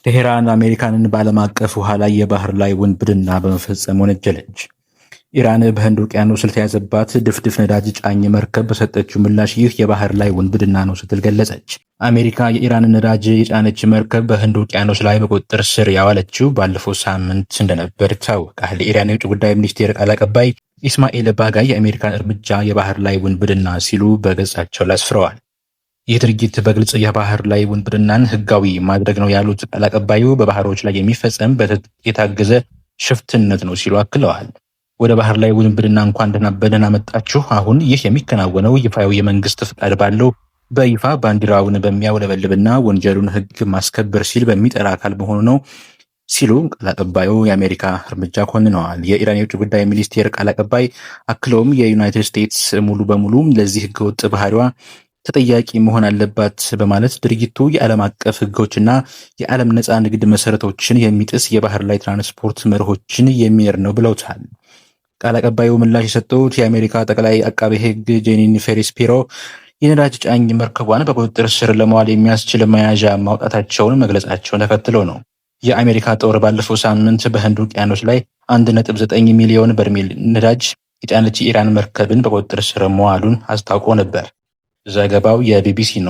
ቴሄራን አሜሪካንን በዓለም አቀፍ ውሃ ላይ የባህር ላይ ውንብድና በመፈጸም ወነጀለች። ኢራን በህንድ ውቅያኖስ ስለተያዘባት ድፍድፍ ነዳጅ ጫኝ መርከብ በሰጠችው ምላሽ ይህ የባህር ላይ ውንብድና ነው ስትል ገለጸች። አሜሪካ የኢራንን ነዳጅ የጫነች መርከብ በህንድ ውቅያኖስ ላይ በቁጥጥር ስር ያዋለችው ባለፈው ሳምንት እንደነበር ይታወቃል። የኢራን የውጭ ጉዳይ ሚኒስቴር ቃል አቀባይ ኢስማኤል ባጋይ የአሜሪካን እርምጃ የባህር ላይ ውንብድና ሲሉ በገጻቸው ላይ አስፍረዋል። ይህ ድርጊት በግልጽ የባህር ላይ ውንብድናን ህጋዊ ማድረግ ነው ያሉት ቃል አቀባዩ በባህሮች ላይ የሚፈጸም በትጥቅ የታገዘ ሽፍትነት ነው ሲሉ አክለዋል። ወደ ባህር ላይ ውንብድና እንኳን በደህና መጣችሁ። አሁን ይህ የሚከናወነው ይፋዊ የመንግስት ፍቃድ ባለው በይፋ ባንዲራውን በሚያውለበልብና ወንጀሉን ህግ ማስከበር ሲል በሚጠራ አካል መሆኑ ነው ሲሉ ቃል አቀባዩ የአሜሪካ እርምጃ ኮንነዋል። የኢራን የውጭ ጉዳይ ሚኒስቴር ቃል አቀባይ አክለውም የዩናይትድ ስቴትስ ሙሉ በሙሉ ለዚህ ህገወጥ ባህሪዋ ተጠያቂ መሆን አለባት በማለት ድርጊቱ የዓለም አቀፍ ህጎችና የዓለም ነፃ ንግድ መሰረቶችን የሚጥስ የባህር ላይ ትራንስፖርት መርሆችን የሚር ነው ብለውታል። ቃል አቀባዩ ምላሽ የሰጡት የአሜሪካ ጠቅላይ አቃቤ ህግ ጄኒን ፌሪስ-ፒሮ የነዳጅ ጫኝ መርከቧን በቁጥጥር ስር ለመዋል የሚያስችል መያዣ ማውጣታቸውን መግለጻቸውን ተከትሎ ነው። የአሜሪካ ጦር ባለፈው ሳምንት በህንድ ውቅያኖስ ላይ 1.9 ሚሊዮን በርሜል ነዳጅ የጫነች የኢራን መርከብን በቁጥጥር ስር መዋሉን አስታውቆ ነበር። ዘገባው የቢቢሲ ነው።